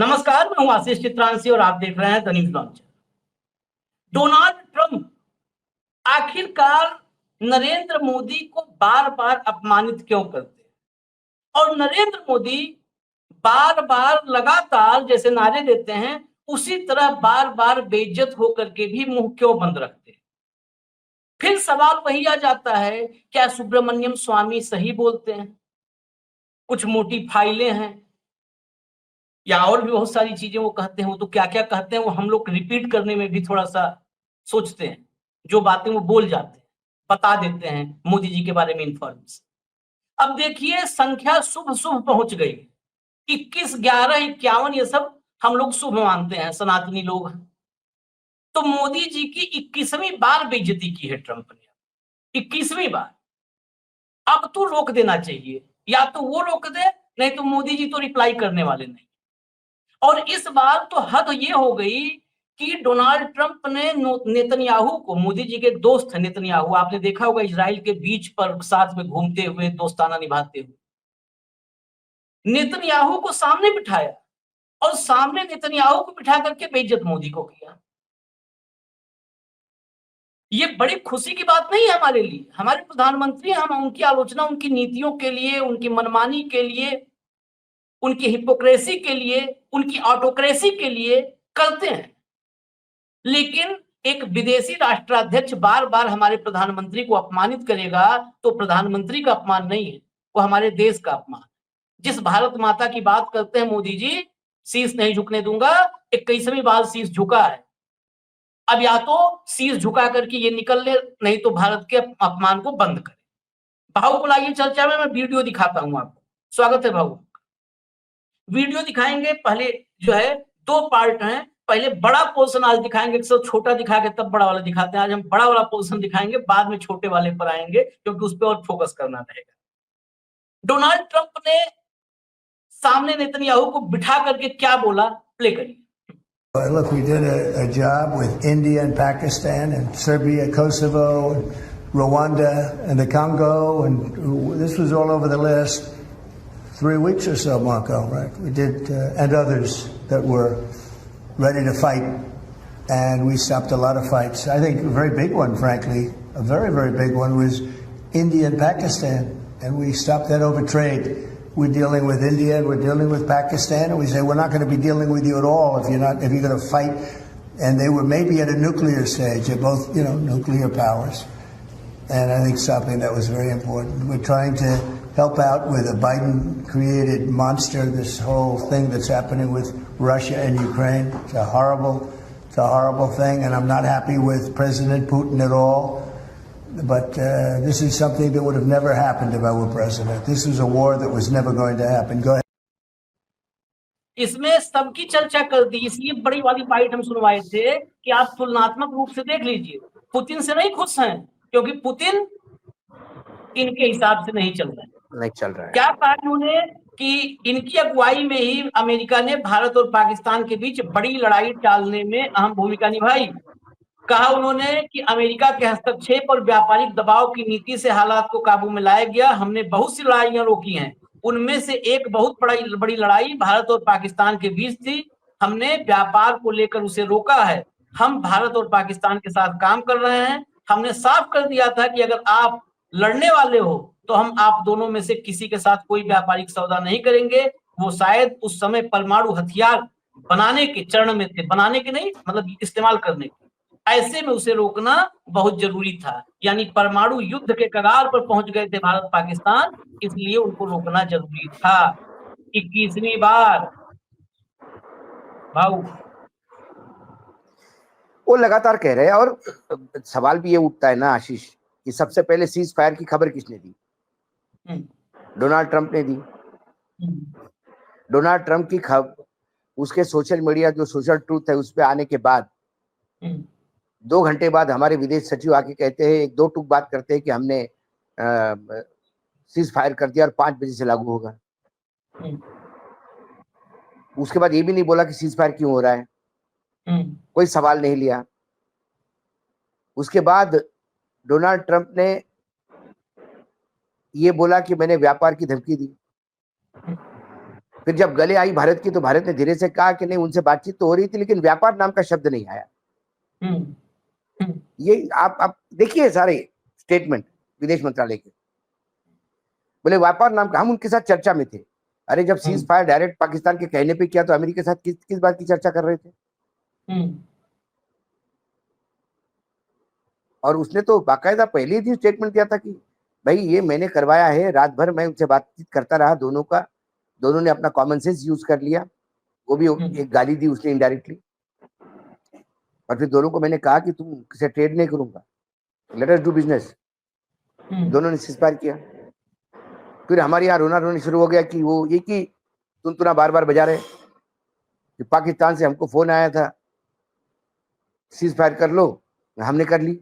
नमस्कार, मैं हूं आशीष चित्रांशी और आप देख रहे हैं the news launcher. Donald Trump आखिरकार नरेंद्र मोदी को बार बार अपमानित क्यों करते हैं और नरेंद्र मोदी बार बार लगातार जैसे नारे देते हैं उसी तरह बार बार बेइज्जत होकर के भी मुंह क्यों बंद रखते हैं। फिर सवाल वही आ जाता है, क्या सुब्रमण्यम स्वामी सही बोलते हैं? कुछ मोटी फाइलें हैं या और भी बहुत सारी चीजें वो कहते हैं। वो तो क्या क्या कहते हैं वो हम लोग रिपीट करने में भी थोड़ा सा सोचते हैं। जो बातें वो बोल जाते हैं, बता देते हैं मोदी जी के बारे में इंफॉर्मेशन। अब देखिए, संख्या शुभ शुभ पहुंच गई। 21, 11, 51 ये सब हम लोग शुभ मानते हैं, सनातनी लोग। तो मोदी जी की 21वीं बार बेइज्जती की है ट्रंप ने, 21वीं बार। अब तो रोक देना चाहिए, या तो वो रोक दे, नहीं तो मोदी जी तो रिप्लाई करने वाले नहीं। और इस बार तो हद ये हो गई कि डोनाल्ड ट्रंप ने नेतन्याहू को, मोदी जी के दोस्त है नेतन्याहू, आपने देखा होगा इजराइल के बीच पर साथ में घूमते हुए, दोस्ताना निभाते हुए, नेतन्याहू को सामने बिठाया और सामने नेतन्याहू को बिठा करके बेइज्जत मोदी को किया। ये बड़ी खुशी की बात नहीं है हमारे लिए। हमारे प्रधानमंत्री, हम उनकी आलोचना उनकी नीतियों के लिए, उनकी मनमानी के लिए, उनकी हिपोक्रेसी के लिए, उनकी ऑटोक्रेसी के लिए करते हैं। लेकिन एक विदेशी राष्ट्राध्यक्ष बार बार हमारे प्रधानमंत्री को अपमानित करेगा तो प्रधानमंत्री का अपमान नहीं है, वो हमारे देश का अपमान। जिस भारत माता की बात करते हैं मोदी जी, शीश नहीं झुकने दूंगा, 21वीं बार शीश झुका है। अब या तो शीश झुका करके ये निकल ले, नहीं तो भारत के अपमान को बंद करे। भाव को लाइए चर्चा में, मैं वीडियो दिखाता हूं आपको। स्वागत है भाव। वीडियो दिखाएंगे, पहले जो है 2 पार्ट हैं। पहले बड़ा पोर्शन आज दिखाएंगे, सब छोटा दिखा के तब बड़ा वाला दिखाते हैं। आज हम बड़ा वाला पोर्शन दिखाएंगे, बाद में छोटे वाले पर आएंगे क्योंकि उस पर और फोकस करना रहेगा। डोनाल्ड ट्रंप ने सामने नेतन्याहू को बिठा करके क्या बोला, प्ले करिए। Look, we did a job with India and Pakistan and Serbia, Kosovo, and Rwanda, and the Congo, and this was all over the list. 3 weeks or so, Marco, right? We did, and others that were ready to fight, and we stopped a lot of fights. I think a very big one, frankly, a very, very big one was India and Pakistan, and we stopped that over trade. We're dealing with India and we're dealing with Pakistan, and we say we're not going to be dealing with you at all if you're going to fight. And they were maybe at a nuclear stage. They're both, nuclear powers. And I think something that was very important. We're trying to help out with a Biden-created monster, this whole thing that's happening with Russia and Ukraine. It's a horrible thing, and I'm not happy with President Putin at all. But this is something that would have never happened if I were president. This was a war that was never going to happen. Go ahead. इसमें सबकी चर्चा कर दी, इसलिए बड़ी वाली bite हम सुनवाए थे कि आप तुलनात्मक रूप से देख लीजिए। पुतिन से नहीं खुश हैं क्योंकि पुतिन इनके हिसाब से नहीं चल रहा है। क्या कहा उन्होंने कि इनकी अगुवाई में ही अमेरिका ने भारत और पाकिस्तान के बीच बड़ी लड़ाई टालने में अहम भूमिका निभाई। कहा उन्होंने कि अमेरिका के हस्तक्षेप और व्यापारिक दबाव की नीति से हालात को काबू में लाया गया। हमने बहुत सी लड़ाइयां रोकी हैं, उनमें से एक बहुत बड़ी लड़ाई भारत और पाकिस्तान के बीच थी। हमने व्यापार को लेकर उसे रोका है। हम भारत और पाकिस्तान के साथ काम कर रहे हैं। हमने साफ कर दिया था कि अगर आप लड़ने वाले हो तो हम आप दोनों में से किसी के साथ कोई व्यापारिक सौदा नहीं करेंगे। वो शायद उस समय परमाणु हथियार बनाने के चरण में थे, बनाने के नहीं मतलब इस्तेमाल करने के। ऐसे में उसे रोकना बहुत जरूरी था, यानी परमाणु युद्ध के कगार पर पहुंच गए थे भारत पाकिस्तान, इसलिए उनको रोकना जरूरी था। 21वीं बार भाऊ वो लगातार कह रहे हैं। और सवाल भी ये उठता है ना आशीष कि सबसे पहले सीज फायर की खबर किसने दी? डोनाल्ड ट्रंप ने दी। डोनाल्ड ट्रंप की खबर उसके सोशल मीडिया जो सोशल ट्रूथ है उस पे आने के बाद 2 घंटे बाद हमारे विदेश सचिव आके कहते हैं, 1-2 टूक बात करते हैं कि हमने सीज फायर कर दिया और 5 बजे से लागू होगा। उसके बाद ये भी नहीं बोला कि सीज फायर क्यों हो रहा है, कोई सवाल नहीं लिया। उसके बाद डोनाल्ड ट्रंप ने ये बोला कि मैंने व्यापार की धमकी दी। फिर जब गले आई भारत की तो भारत ने धीरे से कहा कि नहीं, उनसे बातचीत तो हो रही थी लेकिन व्यापार नाम का शब्द नहीं आया। ये आप देखिए सारे स्टेटमेंट विदेश मंत्रालय के, बोले व्यापार नाम का, हम उनके साथ चर्चा में थे। अरे जब सीज फायर डायरेक्ट पाकिस्तान के कहने पे किया तो अमेरिका के साथ किस बात की चर्चा कर रहे थे? और उसने तो बाकायदा पहले ही स्टेटमेंट दिया था कि भाई ये मैंने करवाया है, रात भर मैं उनसे बातचीत करता रहा, दोनों ने अपना कॉमन सेंस यूज कर लिया। वो भी एक गाली दी उसने इनडायरेक्टली, और फिर दोनों को मैंने कहा कि तुम किसी ट्रेड नहीं करूंगा, लेट अस डू बिजनेस। दोनों ने सीजफायर किया। फिर हमारे यहाँ रोना रोनी शुरू हो गया कि वो एक ही तुनतुना बार बार बजा रहे कि पाकिस्तान से हमको फोन आया था सीज फायर कर लो, हमने कर ली।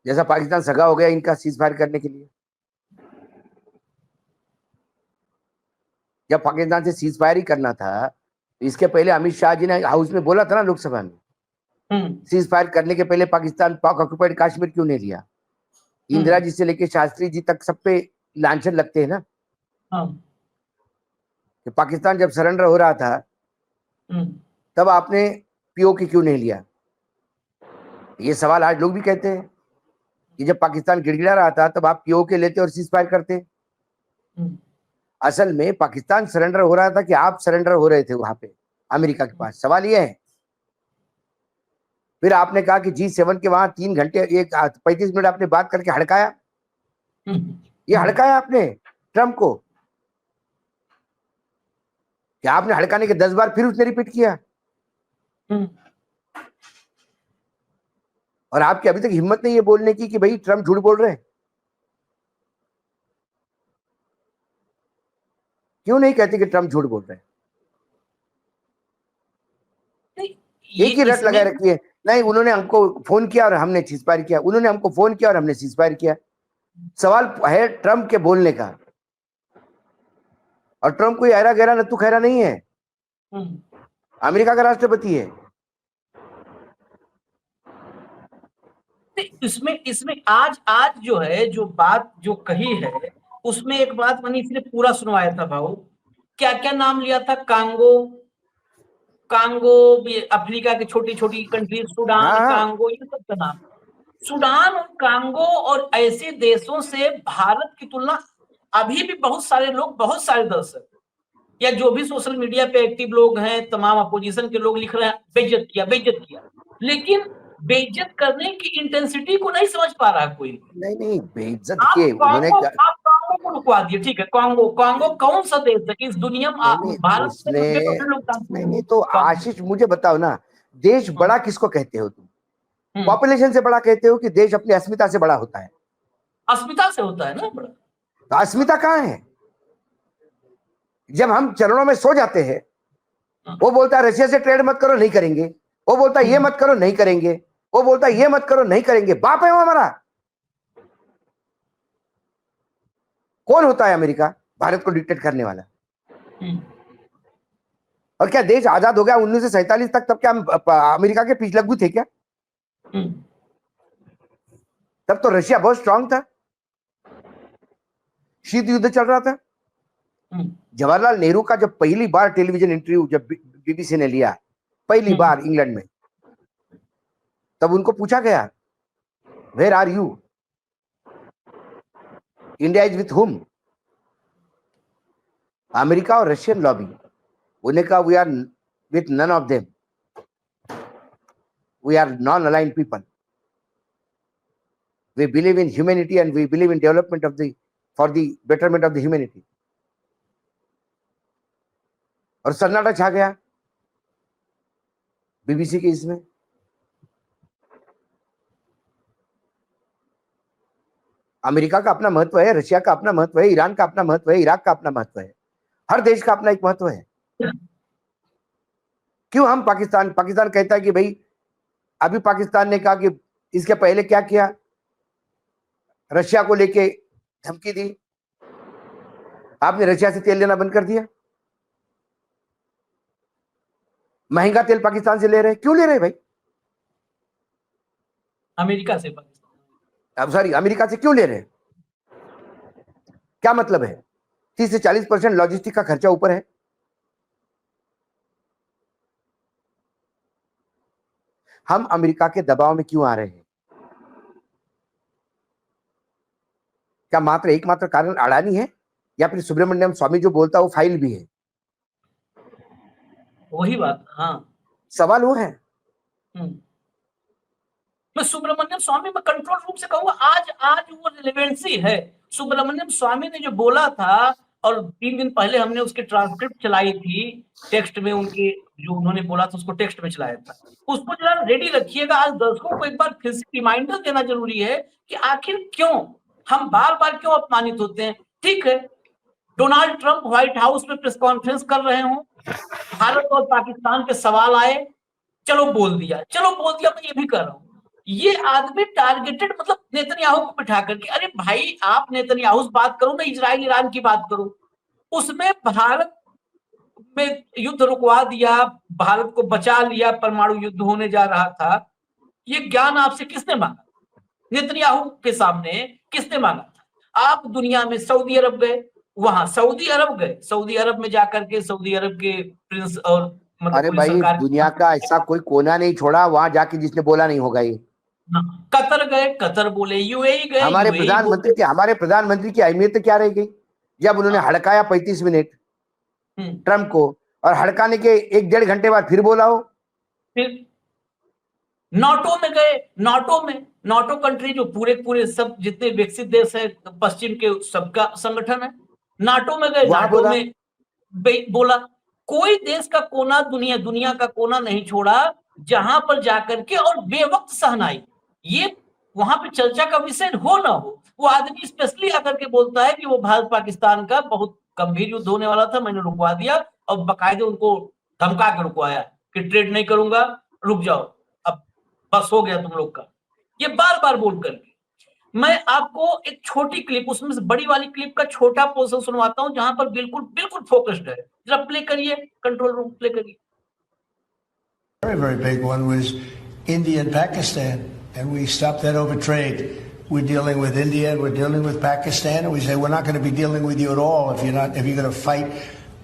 जैसा पाकिस्तान सगा हो गया इनका सीज फायर करने के लिए। जब पाकिस्तान से सीज फायर ही करना था, इसके पहले अमित शाह जी ने हाउस में बोला था ना, लोकसभा में, सीज फायर करने के पहले पाकिस्तान पाक ऑक्युपाइड कश्मीर क्यों नहीं लिया? इंदिरा जी से लेके शास्त्री जी तक सब पे लांछन लगते हैं ना। कि पाकिस्तान जब सरेंडर हो रहा था तब आपने पीओके क्यों नहीं लिया? ये सवाल आज लोग भी कहते हैं कि जब पाकिस्तान गिड़गिड़ा रहा था तब आप पीओके लेते और सीज फायर करते। असल में पाकिस्तान सरेंडर हो रहा था कि आप सरेंडर हो रहे थे वहां पे अमेरिका के पास? सवाल ये है। फिर आपने कहा कि G7 के वहां 3 घंटे 35 मिनट आपने बात करके हड़काया। ये हड़काया आपने ट्रंप को, क्या आपने हड़काने के 10 बार फिर उसने रिपीट किया? और आपकी अभी तक हिम्मत नहीं है बोलने की कि भाई ट्रंप झूठ बोल रहे हैं। क्यों नहीं कहते कि ट्रंप झूठ बोल रहे हैं? एक ही रट लगाए रखी है, नहीं उन्होंने हमको फोन किया और हमने सीजफायर किया, उन्होंने हमको फोन किया और हमने सीजफायर किया। सवाल है ट्रंप के बोलने का, और ट्रंप कोई ऐरा गहरा नत्थु खैरा नहीं है, अमेरिका का राष्ट्रपति है। इसमें आज जो है, जो बात जो कही है, उसमें एक बात मैंने इसलिए पूरा सुनवाया था भाऊ। क्या क्या नाम लिया था? कांगो अफ्रीका की छोटी छोटी कंट्री, सूडान, कांगो, ये सब का नाम। सूडान और कांगो और ऐसे देशों से भारत की तुलना, अभी भी बहुत सारे लोग, बहुत सारे दर्शक या जो भी सोशल मीडिया पे एक्टिव लोग हैं, तमाम अपोजिशन के लोग लिख रहे हैं बेइज्जत किया, लेकिन बेइज्जत करने की इंटेंसिटी को नहीं समझ पा रहा कोई। नहीं बेइज्जत किए उन्होंने। आप कांगो को रुकवा दिए, ठीक है, कांगो कौन सा देश है कि इस दुनिया में भारत से 90% लोग नहीं तो आशीष मुझे बताओ ना, देश बड़ा किसको कहते हो तुम? पॉपुलेशन से बड़ा कहते हो कि देश अपनी अस्मिता से बड़ा होता है? अस्मिता से होता है ना बड़ा। तो अस्मिता कहाँ है? जब हम चरणों में सो जाते हैं, वो बोलता है रशिया से ट्रेड मत करो, नहीं करेंगे। वो बोलता है ये मत करो, नहीं करेंगे। वो बोलता है ये मत करो, नहीं करेंगे। बाप है वो हमारा। कौन होता है अमेरिका भारत को डिक्टेट करने वाला? और क्या देश आजाद हो गया 1947 तक, तब क्या अमेरिका के पिछलग्गू थे क्या? तब तो रशिया बहुत स्ट्रांग था, शीत युद्ध चल रहा था। जवाहरलाल नेहरू का जब पहली बार टेलीविजन इंटरव्यू जब बीबीसी ने लिया, पहली बार इंग्लैंड में, तब उनको पूछा गया where are you, India is with whom? America और रशियन लॉबी, उन्हें कहा we are with none of them, we are non aligned people, we believe in humanity and we believe in development of the for the betterment of the humanity. और सन्नाटा छा गया BBC के इसमें। America का अपना महत्व है, रशिया का अपना महत्व है, ईरान का अपना महत्व है, इराक का अपना महत्व है, हर देश का अपना एक महत्व है। क्यों हम पाकिस्तान कहता है कि भाई, अभी पाकिस्तान ने कहा कि इसके पहले क्या किया, रशिया को लेके धमकी दी, आपने रशिया से तेल लेना बंद कर दिया। महंगा तेल पाकिस्तान से ले रहे, क्यों ले रहे भाई? अमेरिका से, अब सॉरी, अमेरिका से क्यों ले रहे? क्या मतलब है? 30 से 40% लॉजिस्टिक का खर्चा ऊपर है। हम अमेरिका के दबाव में क्यों आ रहे हैं? क्या मात्र एकमात्र कारण अडानी है, या फिर सुब्रमण्यम स्वामी जो बोलता है वो फाइल भी है? वही बात, हाँ। सवाल वो है। मैं सुब्रमण्यम स्वामी में कंट्रोल रूम से कहूंगा, आज आज वो रिलेवेंसी है। सुब्रमण्यम स्वामी ने जो बोला था, और 3 दिन पहले हमने उसकी ट्रांसक्रिप्ट चलाई थी, टेक्स्ट में उनके जो उन्होंने बोला था उसको टेक्स्ट में चलाया था, उसको जरा रेडी रखिएगा। आज दर्शकों को एक बार फिर से रिमाइंडर देना जरूरी है कि आखिर क्यों हम बार बार क्यों अपमानित होते हैं। ठीक है, डोनाल्ड ट्रंप व्हाइट हाउस में प्रेस कॉन्फ्रेंस कर रहे हो, भारत और पाकिस्तान पे सवाल आए, चलो बोल दिया, मैं ये भी कर रहा हूं। ये आदमी टारगेटेड, मतलब नेतन्याहू को बिठा करके, अरे भाई आप नेतन्याहू से बात करो ना, इजराइल ईरान की बात करो। उसमें भारत में युद्ध रुकवा दिया, भारत को बचा लिया, परमाणु युद्ध होने जा रहा था। ये ज्ञान आपसे किसने मांगा? नेतन्याहू के सामने किसने मांगा था? आप दुनिया में सऊदी अरब गए, वहां सऊदी अरब में जाकर के सऊदी अरब के प्रिंस और मतलब अरे पूरी भाई, सरकार, दुनिया का ऐसा कोई कोना नहीं छोड़ा वहां जाके जिसने बोला नहीं होगा ये। कतर गए, कतर बोले, यूएई गए, हमारे प्रधानमंत्री की अहमियत क्या रह गई जब उन्होंने हड़काया 35 मिनट ट्रंप को, और हड़काने के 1-1.5 घंटे बाद फिर बोला हो। फिर नाटो में गए, नाटो कंट्री जो पूरे सब जितने विकसित देश है पश्चिम के, सबका संगठन है, नाटो में गए, नाटो में बोला। कोई देश का कोना, दुनिया का कोना नहीं छोड़ा जहां पर जाकर के, और बेवक्त सहनाई, ये वहां पे चर्चा का विषय हो ना हो, वो आदमी स्पेशली आकर के बोलता है कि वो भारत पाकिस्तान का बहुत गंभीर युद्ध होने वाला था, मैंने रुकवा दिया, और बाकायदे उनको धमका के रुकवाया कि ट्रेड नहीं करूंगा, रुक जाओ, अब बस हो गया तुम लोग का। ये बार बार बोल करके, मैं आपको एक छोटी क्लिप, उसमें से बड़ी वाली क्लिप का छोटा पोर्शन सुनवाता हूं जहां पर बिल्कुल फोकस्ड है। जरा प्ले करिए, कंट्रोल रूम प्ले करिए। Very, very big one was India and Pakistan, and we stopped that over trade. We're dealing with India and we're dealing with Pakistan, and we say we're not going to be dealing with you at all if you're going to fight.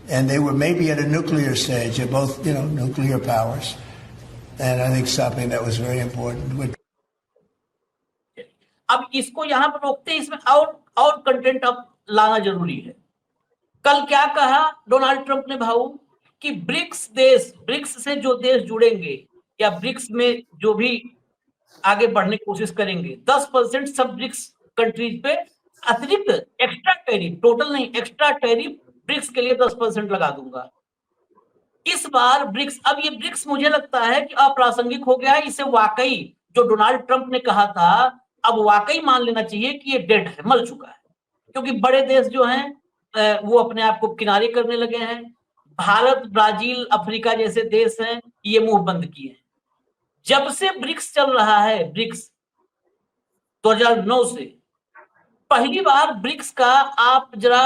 And they were maybe at a nuclear stage. They're both, nuclear powers, and I think stopping that was very important. अब इसको यहां पर रोकते हैं, इसमें और content अब लाना जरूरी है। कल क्या कहा डोनाल्ड ट्रंप ने भाऊ, कि ब्रिक्स से जो देश जुड़ेंगे, या ब्रिक्स में जो भी आगे बढ़ने की कोशिश करेंगे, 10% सब ब्रिक्स कंट्रीज पे अतिरिक्त एक्स्ट्रा टैरिफ, टोटल नहीं, एक्स्ट्रा टैरिफ ब्रिक्स के लिए 10% लगा दूंगा। इस बार ब्रिक्स, अब ये ब्रिक्स मुझे लगता है कि अप्रासंगिक हो गया है। इसे वाकई जो डोनाल्ड ट्रंप ने कहा था, अब वाकई मान लेना चाहिए कि ये डेड है, मर चुका है, क्योंकि बड़े देश जो हैं वो अपने आप को किनारे करने लगे हैं। भारत, ब्राजील, अफ्रीका जैसे देश हैं, ये मुंह बंद किए हैं। जब से ब्रिक्स चल रहा है, ब्रिक्स 2009 से, पहली बार ब्रिक्स का आप जरा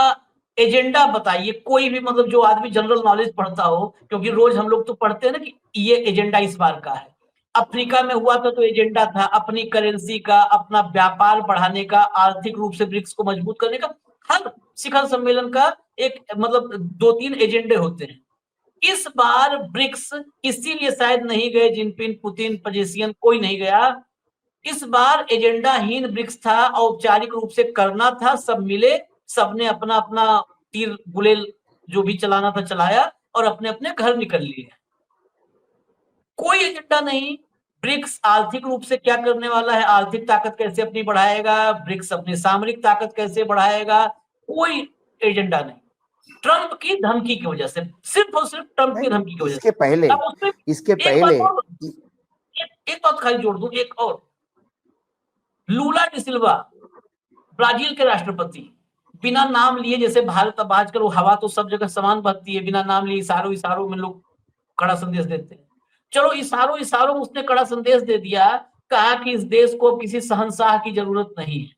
एजेंडा बताइए, कोई भी, मतलब जो आदमी जनरल नॉलेज पढ़ता हो, क्योंकि रोज हम लोग तो पढ़ते हैं ना कि ये एजेंडा इस बार का है। अफ्रीका में हुआ था तो एजेंडा था अपनी करेंसी का, अपना व्यापार बढ़ाने का, आर्थिक रूप से ब्रिक्स को मजबूत करने का। हर शिखर सम्मेलन का एक, मतलब 2-3 एजेंडे होते हैं। इस बार ब्रिक्स इसीलिए शायद नहीं गए जिनपिंग, पुतिन, पजेशियन, कोई नहीं गया। इस बार एजेंडाहीन ब्रिक्स था, औपचारिक रूप से करना था, सब मिले, सबने अपना अपना तीर गुलेल जो भी चलाना था चलाया, और अपने अपने घर निकल लिए। कोई एजेंडा नहीं। ब्रिक्स आर्थिक रूप से क्या करने वाला है, आर्थिक ताकत कैसे अपनी बढ़ाएगा, ब्रिक्स अपनी सामरिक ताकत कैसे बढ़ाएगा, कोई एजेंडा नहीं। ट्रंप की धमकी की वजह से, सिर्फ और सिर्फ ट्रंप की धमकी की वजह से। इसके पहले एक बात खाली जोड़ दूं, एक और, लूला डी सिल्वा, ब्राजील के राष्ट्रपति, बिना नाम लिए, जैसे भारत अब आजकल वो हवा तो सब जगह समान बहती है, बिना नाम लिए इशारों में लोग कड़ा संदेश देते हैं। चलो इशारों में उसने कड़ा संदेश दे दिया, कहा कि इस देश को किसी शहंशाह की जरूरत नहीं है,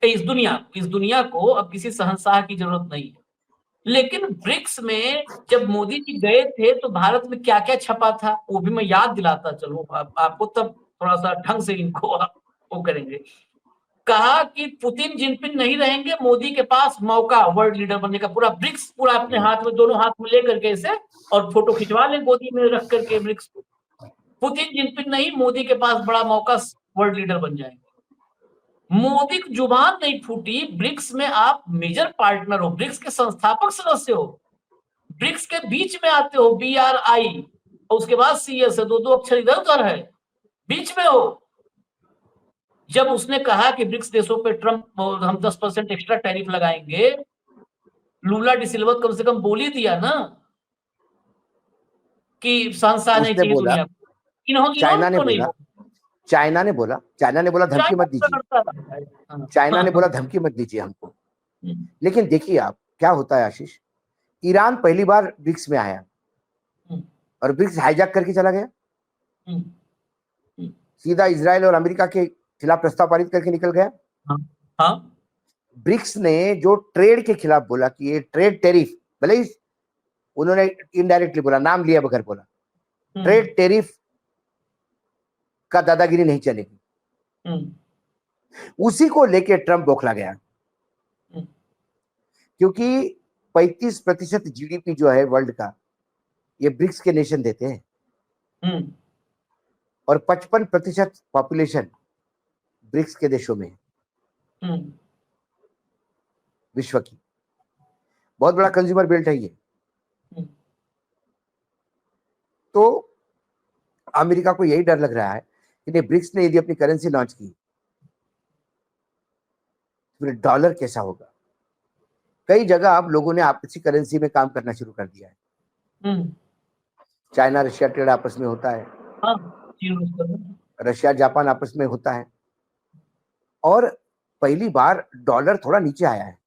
इस दुनिया को अब किसी शहंशाह की जरूरत नहीं है। लेकिन ब्रिक्स में जब मोदी जी गए थे तो भारत में क्या क्या छपा था, वो भी मैं याद दिलाता चलूं आपको, तब थोड़ा सा ढंग से इनको वो करेंगे। कहा कि पुतिन जिनपिंग नहीं रहेंगे, मोदी के पास मौका वर्ल्ड लीडर बनने का, पूरा ब्रिक्स पूरा अपने हाथ में, दोनों हाथ में लेकर के ऐसे, और फोटो खिंचवा ले गोदी में रख करके ब्रिक्स को। पुतिन जिनपिंग नहीं, मोदी के पास बड़ा मौका, वर्ल्ड लीडर बन जाएंगे। मोदी की जुबान नहीं फूटी, ब्रिक्स में आप मेजर पार्टनर हो, ब्रिक्स के संस्थापक सदस्य हो, ब्रिक्स के बीच में आते हो, BRI, और उसके बाद CS है, दो अक्षर इधर उधर है, बीच में हो। जब उसने कहा कि ब्रिक्स देशों पे ट्रंप हम 10% एक्स्ट्रा टैरिफ लगाएंगे, लूला डिसिल्वा कम से कम बोल ही दिया ना कि शहंशाह नहीं उसने चाहिए बोला, दुनिया को। इन्होंने चाइना ने क्यों नहीं बोला, चाइना ने बोला धमकी मत दीजिए, बोला? चाइना ने बोला धमकी मत दीजिए हमको। हम्म, लेकिन देखिए आप क्या होता है आशीष, ईरान पहली बार ब्रिक्स में आया हम्म, और ब्रिक्स हाईजैक करके चला गया, हम्म, सीधा इजराइल और अमेरिका के खिलाफ प्रस्ताव पारित करके निकल गया। हाँ, हाँ, ब्रिक्स ने जो ट्रेड के खिलाफ बोला कि ये ट्रेड टैरिफ, भले ही उन्होंने इनडायरेक्टली बोला, नाम लिया बगैर बोला, ट्रेड टैरिफ का दादागिरी नहीं चलेगी, उसी को लेके ट्रंप बौखला गया। क्योंकि 35% GDP जो है वर्ल्ड का, ये ब्रिक्स के नेशन देते हैं, और 55% पॉपुलेशन ब्रिक्स के देशों में है, विश्व की बहुत बड़ा कंज्यूमर बेल्ट है ये। तो अमेरिका को यही डर लग रहा है कि ब्रिक्स ने यदि अपनी करेंसी लॉन्च की फिर डॉलर कैसा होगा। कई जगह अब लोगों ने आपसी करेंसी में काम करना शुरू कर दिया है। चाइना रशिया ट्रेड आपस में होता है, रशिया जापान आपस में होता है, और पहली बार डॉलर थोड़ा नीचे आया है।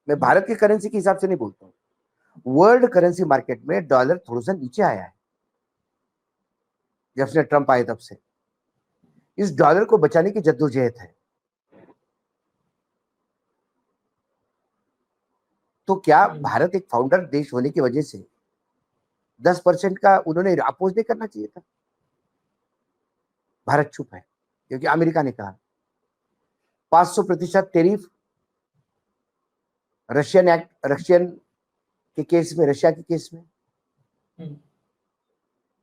मैं भारत की करेंसी के हिसाब से नहीं बोलता हूँ, वर्ल्ड करेंसी मार्केट में डॉलर थोड़ा सा नीचे आया है जब से ट्रंप आए तब से। इस डॉलर को बचाने की जद्दोजहद है। तो क्या भारत एक फाउंडर देश होने की वजह से 10% का उन्होंने अपोज नहीं करना चाहिए था? भारत चुप है क्योंकि अमेरिका ने कहा 500% टैरिफ रशियन के केस में, रशिया के केस में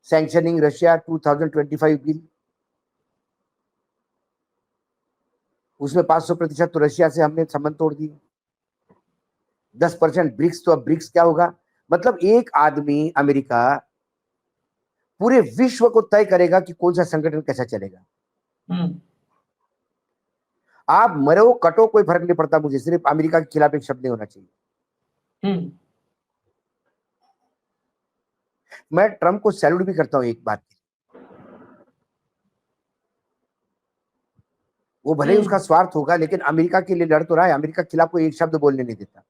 सैंक्शनिंग रशिया 2025 बिल, उसमें 500% तो रशिया से हमने संबंध तोड़ दिए। 10% ब्रिक्स, तो अब ब्रिक्स क्या होगा? मतलब एक आदमी अमेरिका पूरे विश्व को तय करेगा कि कौन सा संगठन कैसा चलेगा। आप मरो कटो कोई फर्क नहीं पड़ता मुझे, सिर्फ अमेरिका के खिलाफ एक शब्द नहीं होना चाहिए। मैं ट्रंप को सैल्यूट भी करता हूं एक बात की, वो भले ही उसका स्वार्थ होगा लेकिन अमेरिका के लिए लड़ तो रहा है, अमेरिका के खिलाफ कोई एक शब्द बोलने नहीं देता।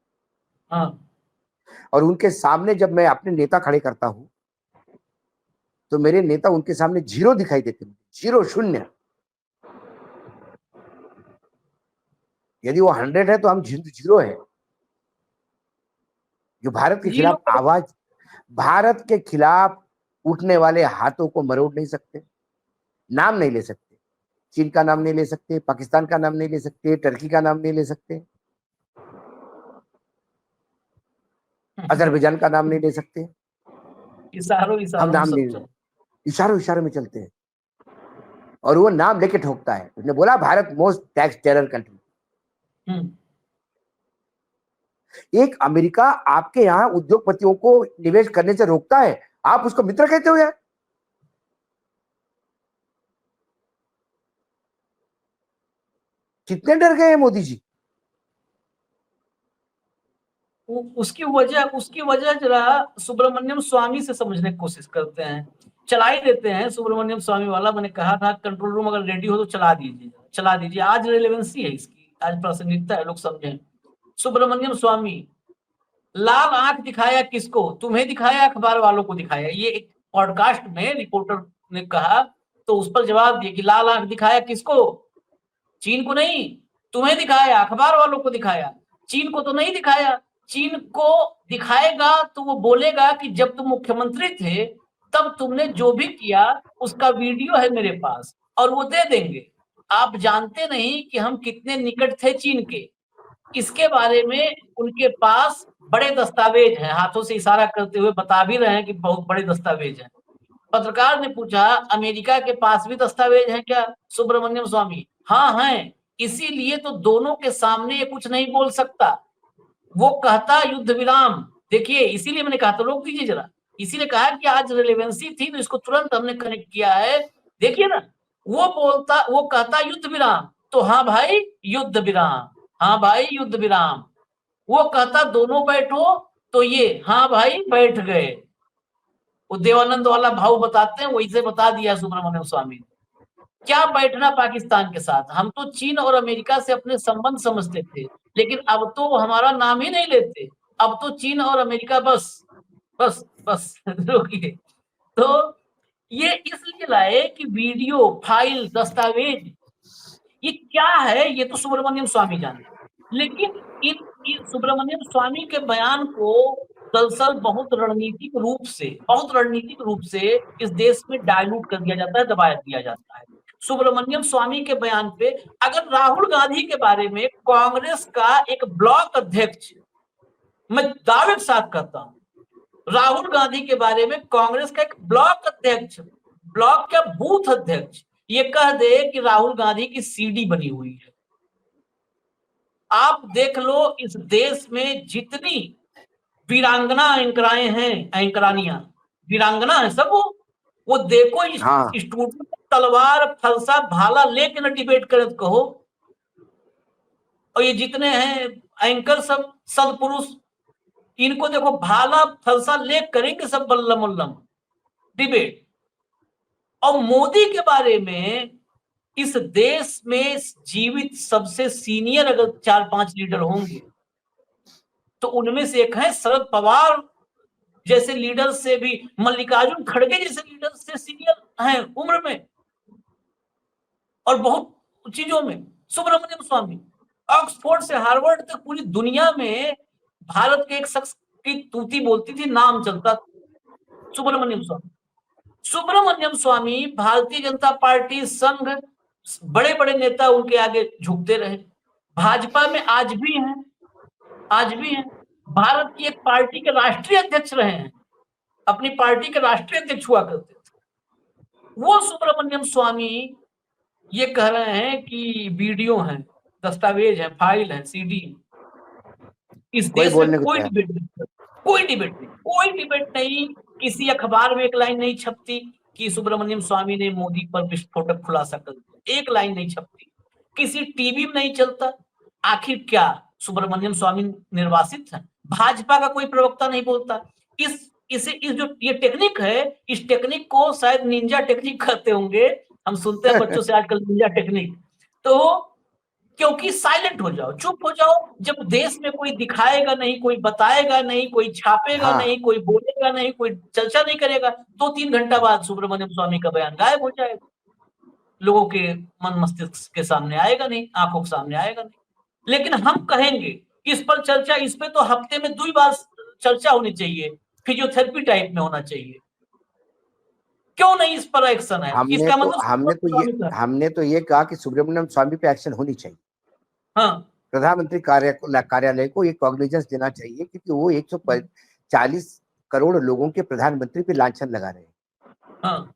और उनके सामने जब मैं अपने नेता खड़े करता हूं तो मेरे नेता उनके सामने जीरो दिखाई देते हैं, जीरो, शून्य। यदि वो 100 है तो हम जीरो है। जो भारत के खिलाफ आवाज, भारत के खिलाफ उठने वाले हाथों को मरोड़ नहीं सकते, नाम नहीं ले सकते, चीन का नाम नहीं ले सकते, पाकिस्तान का नाम नहीं ले सकते, टर्की का नाम नहीं ले सकते, अजरबैजान का नाम नहीं ले सकते। हम नाम नहीं, इशारों में चलते हैं। और वो नाम लेके ठोकता है। उसने बोला Bharat most tax terror country. एक अमेरिका आपके यहां उद्योगपतियों को निवेश करने से रोकता है, आप उसको मित्र कहते हो यार? कितने डर गए हैं मोदी जी? उसकी वजह जरा सुब्रमण्यम स्वामी से समझने की कोशिश करते हैं, चला ही देते हैं। सुब्रमण्यम स्वामी वाला मैंने कहा था कंट्रोल रूम अगर रेडी हो तो चला दीजिए। आज रेलेवेंसी है इसकी, आज प्रासंगिकता है, लोग समझें। सुब्रमण्यम स्वामी, लाल आंख दिखाया किसको? तुम्हें दिखाया, अखबार वालों को दिखाया। ये एक पॉडकास्ट में रिपोर्टर ने कहा तो उस पर जवाब दिया कि लाल आंख दिखाया किसको? चीन को नहीं, तुम्हें दिखाया, अखबार वालों को दिखाया, चीन को तो नहीं दिखाया। चीन को दिखाएगा तो वो बोलेगा कि जब तुम मुख्यमंत्री थे तब तुमने जो भी किया उसका वीडियो है मेरे पास, और वो दे देंगे। आप जानते नहीं कि हम कितने निकट थे चीन के, इसके बारे में उनके पास बड़े दस्तावेज हैं, हाथों से इशारा करते हुए बता भी रहे हैं कि बहुत बड़े दस्तावेज हैं। पत्रकार ने पूछा, अमेरिका के पास भी दस्तावेज हैं क्या सुब्रमण्यम स्वामी? हाँ हैं, इसीलिए तो दोनों के सामने ये कुछ नहीं बोल सकता। वो कहता युद्ध विराम, देखिए इसीलिए मैंने कहा, तो रोक दीजिए जरा, इसीलिए कहा कि आज रिलेवेंसी थी तो इसको तुरंत हमने कनेक्ट किया है। देखिए ना, वो कहता युद्ध विराम, तो हाँ भाई युद्ध विराम, हाँ भाई युद्ध विराम। वो कहता दोनों बैठो, तो ये हाँ भाई बैठ गए। वो देवानंद वाला भाव बताते हैं, वैसे बता दिया सुब्रमण्यम स्वामी ने। क्या बैठना पाकिस्तान के साथ, हम तो चीन और अमेरिका से अपने संबंध समझते थे, लेकिन अब तो वो हमारा नाम ही नहीं लेते। अब तो चीन और अमेरिका बस बस बस रोकिए। तो ये इसलिए लाए कि वीडियो, फाइल, दस्तावेज ये क्या है, ये तो सुब्रमण्यम स्वामी जाने। लेकिन इन सुब्रमण्यम स्वामी के बयान को दरअसल बहुत रणनीतिक रूप से इस देश में डायलूट कर दिया जाता है, दबाया दिया जाता है। सुब्रमण्यम स्वामी के बयान पे अगर राहुल गांधी के बारे में कांग्रेस का एक ब्लॉक अध्यक्ष, मैं दावे के साथ कहता हूं, राहुल गांधी के बारे में कांग्रेस का एक ब्लॉक अध्यक्ष, ब्लॉक क्या बूथ अध्यक्ष, ये कह दे कि राहुल गांधी की सीडी बनी हुई है। आप देख लो इस देश में जितनी वीरांगना एंकराएं हैं, एंकरानियां वीरांगना है सब, वो देखो इस हाँ स्टूडियो में तलवार फलसा भाला लेके न डिबेट करे तो कहो। और ये जितने हैं एंकर सब सदपुरुष, इनको देखो भाला फलसा ले करेंगे सब बल्लम उल्लम डिबेट। और मोदी के बारे में इस देश में जीवित सबसे सीनियर अगर 4-5 लीडर होंगे तो उनमें से एक है शरद पवार जैसे लीडर से भी, मल्लिकार्जुन खड़गे जैसे लीडर से सीनियर हैं उम्र में और बहुत चीजों में सुब्रमण्यम स्वामी। ऑक्सफोर्ड से हार्वर्ड तक पूरी दुनिया में भारत के एक शख्स की तूती बोलती थी, नाम चलता सुब्रमण्यम स्वामी। सुब्रमण्यम स्वामी भारतीय जनता पार्टी संघ, बड़े बड़े नेता उनके आगे झुकते रहे, भाजपा में आज भी हैं, आज भी हैं। भारत की एक पार्टी के राष्ट्रीय अध्यक्ष रहे हैं, अपनी पार्टी के राष्ट्रीय अध्यक्ष हुआ करते थे। वो सुब्रमण्यम स्वामी ये कह रहे हैं कि वीडियो हैं, दस्तावेज है, फाइल है, सीडी। इस कोई देश में बोलने को कोई तैयार डिबेट नहीं, कोई डिबेट नहीं, कोई डिबेट नहीं। किसी अखबार में एक लाइन नहीं छपती कि सुब्रमण्यम स्वामी ने मोदी पर विस्फोटक खुलासा कर दिया, एक लाइन नहीं छपती। किसी टीवी में नहीं चलता। आखिर क्या सुब्रमण्यम स्वामी निर्वासित है? भाजपा का कोई प्रवक्ता नहीं बोलता। इस जो ये टेक्निक है, इस टेक्निक को शायद निंजा टेक्निक कहते होंगे, हम सुनते हैं बच्चों से आजकल निंजा टेक्निक। तो क्योंकि साइलेंट हो जाओ, चुप हो जाओ, जब देश में कोई दिखाएगा नहीं, कोई बताएगा नहीं, कोई छापेगा हाँ नहीं, कोई बोलेगा नहीं, कोई चर्चा नहीं करेगा, 2-3 घंटा बाद सुब्रमण्यम स्वामी का बयान गायब हो जाएगा, लोगों के मन मस्तिष्क के सामने आएगा नहीं, आंखों के सामने आएगा नहीं। लेकिन हम कहेंगे इस पर चर्चा, इस पे तो हफ्ते में 2 बार चर्चा होनी चाहिए, फिजियोथेरेपी टाइप में होना चाहिए, क्यों नहीं इस पर एक्शन है? हमने इसका तो मतलब हमने तो ये स्वामी का, हमने तो ये कहा कि सुब्रमण्यम स्वामी पे एक्शन होनी चाहिए। हाँ प्रधानमंत्री कार्यालय को ये कॉग्निजेंस देना चाहिए, क्योंकि वो 140 करोड़ लोगों के प्रधानमंत्री पे लांछन लगा रहे हैं। हाँ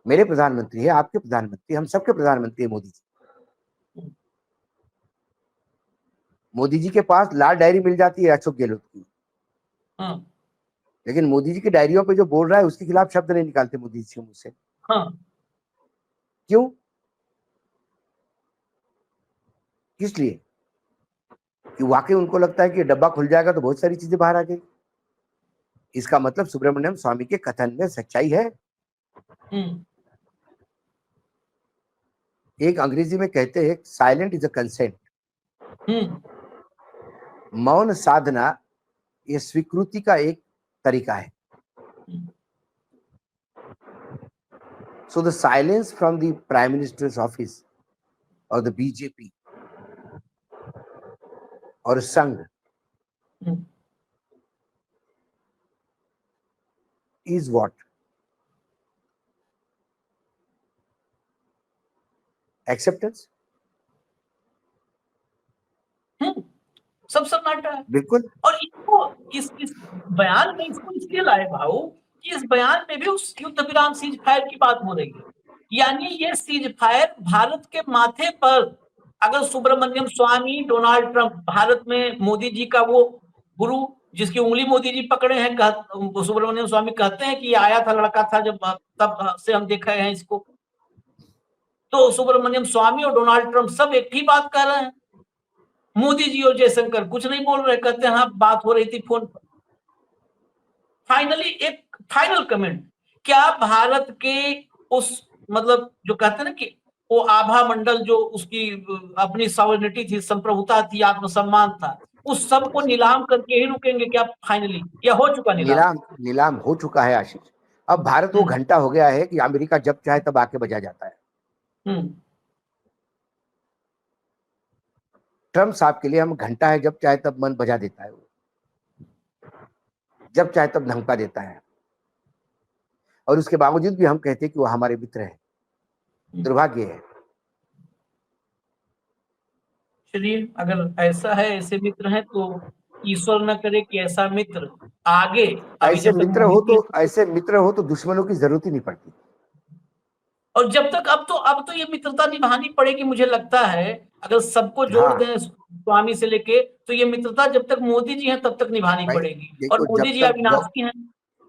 मेरे प्रधानमंत्री है, आपके प्रधानमंत्री, हम सबके प्रधानमंत्री है मोदी जी। मोदी जी के पास लाल डायरी मिल जाती है अशोक गहलोत की, हाँ लेकिन मोदी जी की डायरियों पे जो बोल रहा है उसके खिलाफ शब्द नहीं निकालते मोदी जी के मुंह से। हाँ क्यों? किस लिए? कि वाकई उनको लगता है कि डब्बा खुल जाएगा तो बहुत सारी चीजें बाहर आ गई। इसका मतलब सुब्रमण्यम स्वामी के कथन में सच्चाई है। एक अंग्रेजी में कहते हैं साइलेंट इज अ कंसेंट। मौन साधना ये स्वीकृति का एक तरीका है। So the silence from the prime minister's office और द बीजेपी और संघ is what? एक्सेप्टेंस, सब सन्नाटा है। बिल्कुल। और इसको इस बयान में इसको इसलिए लाए भाऊ कि इस बयान में भी उस युद्ध विराम सीज फायर की बात हो रही है। यानी ये सीज फायर भारत के माथे पर, अगर सुब्रमण्यम स्वामी, डोनाल्ड ट्रंप, भारत में मोदी जी का वो गुरु जिसकी उंगली मोदी जी पकड़े हैं, सुब्रमण्यम स्वामी कहते हैं कि आया था लड़का था जब, तब से हम देख रहे हैं इसको। तो सुब्रमण्यम स्वामी और डोनाल्ड ट्रंप सब एक ही बात कर रहे हैं। मोदी जी और जयशंकर कुछ नहीं बोल रहे, कहते हैं हाँ बात हो रही थी फोन पर। फाइनली एक फाइनल कमेंट, क्या भारत के उस मतलब जो कहते हैं ना कि वो आभा मंडल जो उसकी अपनी सॉवरेनिटी थी, संप्रभुता थी, आत्मसम्मान था, उस सब को नीलाम करके ही रुकेंगे क्या फाइनली, या हो चुका नीलाम? नीलाम हो चुका है आशीष। अब भारत वो घंटा हो गया है कि अमेरिका जब चाहे तब आके बजा जाता है। ट्रम्प साहब के लिए हम घंटा है, जब चाहे तब मन बजा देता है, वो जब चाहे तब धमका देता है, और उसके बावजूद भी हम कहते हैं कि वो हमारे मित्र हैं। दुर्भाग्य है। चलिए, अगर ऐसा है, ऐसे मित्र हैं, तो ईश्वर न करे कि ऐसा मित्र आगे, ऐसे मित्र हो तो दुश्मनों की जरूरत ही नहीं पड़ती। और जब तक अब तो ये मित्रता निभानी पड़ेगी, मुझे लगता है अगर सबको जोड़ दें स्वामी से लेके, तो ये मित्रता जब तक मोदी जी हैं तब तक निभानी पड़ेगी। और मोदी जी अविनाशी हैं।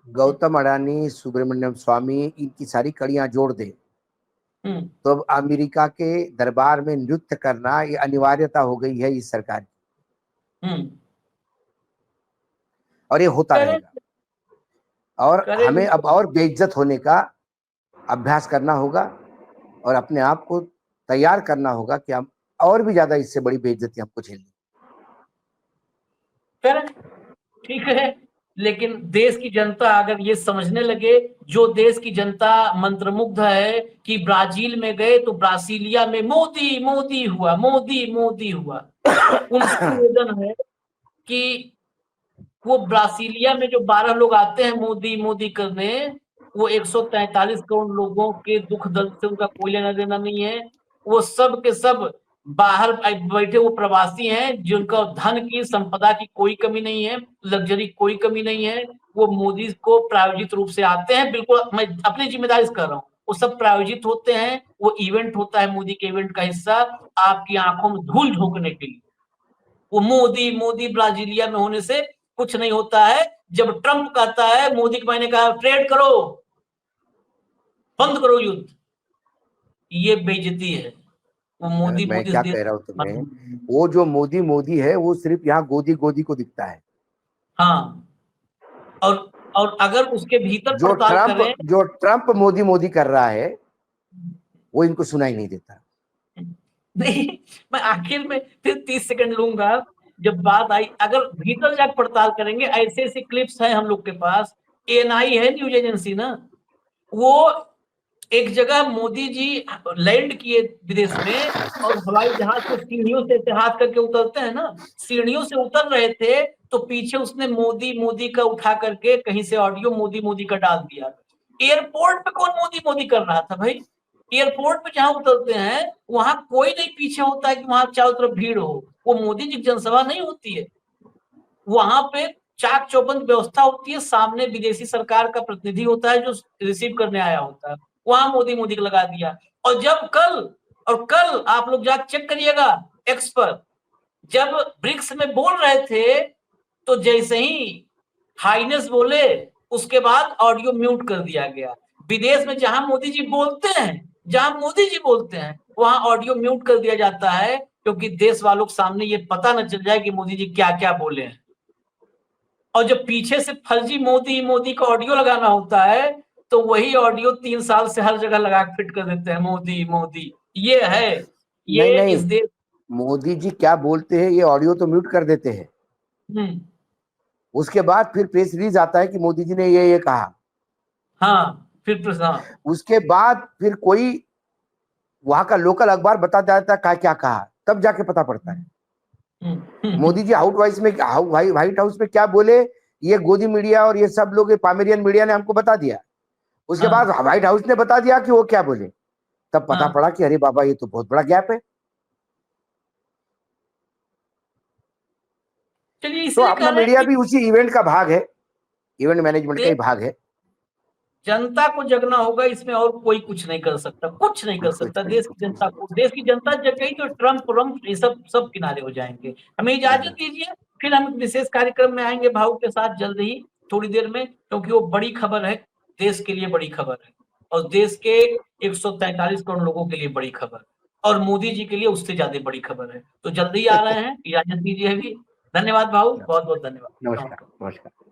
गौतम अडानी, सुब्रमण्यम स्वामी, इनकी सारी कड़ियां जोड़ दे तो अब अमेरिका के दरबार में नृत्य करना ये अनिवार्यता हो गई है इस सरकार की, और ये होता रहेगा। और हमें अब और बेइज्जत होने का अभ्यास करना होगा और अपने आप को तैयार करना होगा कि हम और भी ज्यादा इससे बड़ी बेइज्जती हमको झेलनी। ठीक है, लेकिन देश की जनता अगर ये समझने लगे, जो देश की जनता मंत्रमुग्ध है कि ब्राजील में गए तो ब्रासीलिया में मोदी मोदी हुआ, मोदी मोदी हुआ, उनसे निवेदन है कि वो ब्रासीलिया में जो 12 लोग आते हैं मोदी मोदी करने, वो 143 करोड़ लोगों के दुख दर्द से उनका कोई लेना देना नहीं है। वो सब के सब बाहर बैठे वो प्रवासी हैं, जिनका धन की संपदा की कोई कमी नहीं है, लग्जरी कोई कमी नहीं है। वो मोदी को प्रायोजित रूप से आते हैं, बिल्कुल मैं अपनी जिम्मेदारी से कर रहा हूँ, वो सब प्रायोजित होते हैं। वो इवेंट होता है मोदी के इवेंट का हिस्सा, आपकी आंखों में धूल झोंकने के लिए। वो मोदी मोदी ब्राजीलिया में होने से कुछ नहीं होता है। जब ट्रंप कहता है, मोदी के मैंने कहा ट्रेड करो, बंद करो युद्ध, ये बेइज्जती है। वो मोदी मैं मोदी क्या कह रहा हूँ तुम्हें, वो जो मोदी मोदी है वो सिर्फ यहाँ गोदी गोदी को दिखता है। हाँ, और अगर उसके भीतर जो ट्रंप मोदी मोदी कर रहा है वो इनको सुनाई नहीं देता। नहीं, मैं आखिर में फिर 30 सेकंड लूंगा। जब बात आई, अगर भीतर जाकर पड़ताल करेंगे, ऐसे ऐसे क्लिप्स हैं हम लोग के पास। एएनआई है न्यूज एजेंसी ना, वो एक जगह मोदी जी लैंड किए विदेश में, और हवाई जहाज से सीढ़ियों से हाथ करके उतरते हैं ना, सीढ़ियों से उतर रहे थे, तो पीछे उसने मोदी मोदी का उठा करके कहीं से ऑडियो मोदी मोदी का डाल दिया। एयरपोर्ट पे कौन मोदी मोदी कर रहा था भाई? एयरपोर्ट पे जहां उतरते हैं वहां कोई नहीं पीछे होता है कि वहां चारों तरफ भीड़ हो। वो मोदी जी की जनसभा नहीं होती है, वहां पे चाक चौबंद व्यवस्था होती है, सामने विदेशी सरकार का प्रतिनिधि होता है जो रिसीव करने आया होता है। वहां मोदी मोदी को लगा दिया। और जब कल आप लोग जाकर चेक करिएगा एक्स पर, जब ब्रिक्स में बोल रहे थे, तो जैसे ही हाइनेस बोले, उसके बाद ऑडियो म्यूट कर दिया गया। विदेश में जहां मोदी जी बोलते हैं वहां ऑडियो म्यूट कर दिया जाता है, क्योंकि देश वालों के सामने ये पता न चल जाए कि मोदी जी क्या क्या बोले हैं। और जब पीछे से फर्जी मोदी मोदी का ऑडियो लगाना होता है, तो वही ऑडियो 3 साल से हर जगह लगा फिट कर देते हैं, मोदी मोदी। ये है, ये नहीं, इस देश। मोदी जी क्या बोलते हैं ये ऑडियो तो म्यूट कर देते हैं, उसके बाद फिर प्रेस रिलीज आता है कि मोदी जी ने ये कहा। हाँ, फिर उसके बाद फिर कोई वहां का लोकल अखबार बता जाता है क्या कहा, तब जाके पता पड़ता है। मोदी जी व्हाइट हाउस में क्या बोले, ये गोदी मीडिया और ये सब लोग पामेरियन मीडिया ने हमको बता दिया। उसके बाद व्हाइट हाउस ने बता दिया कि वो क्या बोले। तब पता हाँ। पड़ा कि अरे बाबा ये तो बहुत बड़ा गैप है। चलिए तो इसलिए कह अपना रहे हैं मीडिया कि भी उसी इवेंट का भाग है, इवेंट मैनेजमेंट का ही भाग है। जनता को जगना होगा, इसमें और कोई कुछ नहीं कर सकता, कुछ नहीं कर सकता। देश की जनता को, देश की जनता जग गई तो ट्रम्प व्रम्प ये सब किनारे हो जाएंगे। हमें इजाजत दीजिए, फिर हम विशेष कार्यक्रम में आएंगे भाव के साथ जल्द ही, थोड़ी देर में, क्योंकि वो बड़ी खबर है, देश के लिए बड़ी खबर है, और देश के 143 करोड़ लोगों के लिए बड़ी खबर, और मोदी जी के लिए उससे ज्यादा बड़ी खबर है। तो जल्दी आ रहे हैं, इजाजत दीजिए अभी। धन्यवाद भाऊ, बहुत बहुत धन्यवाद। नमस्कार, नमस्कार।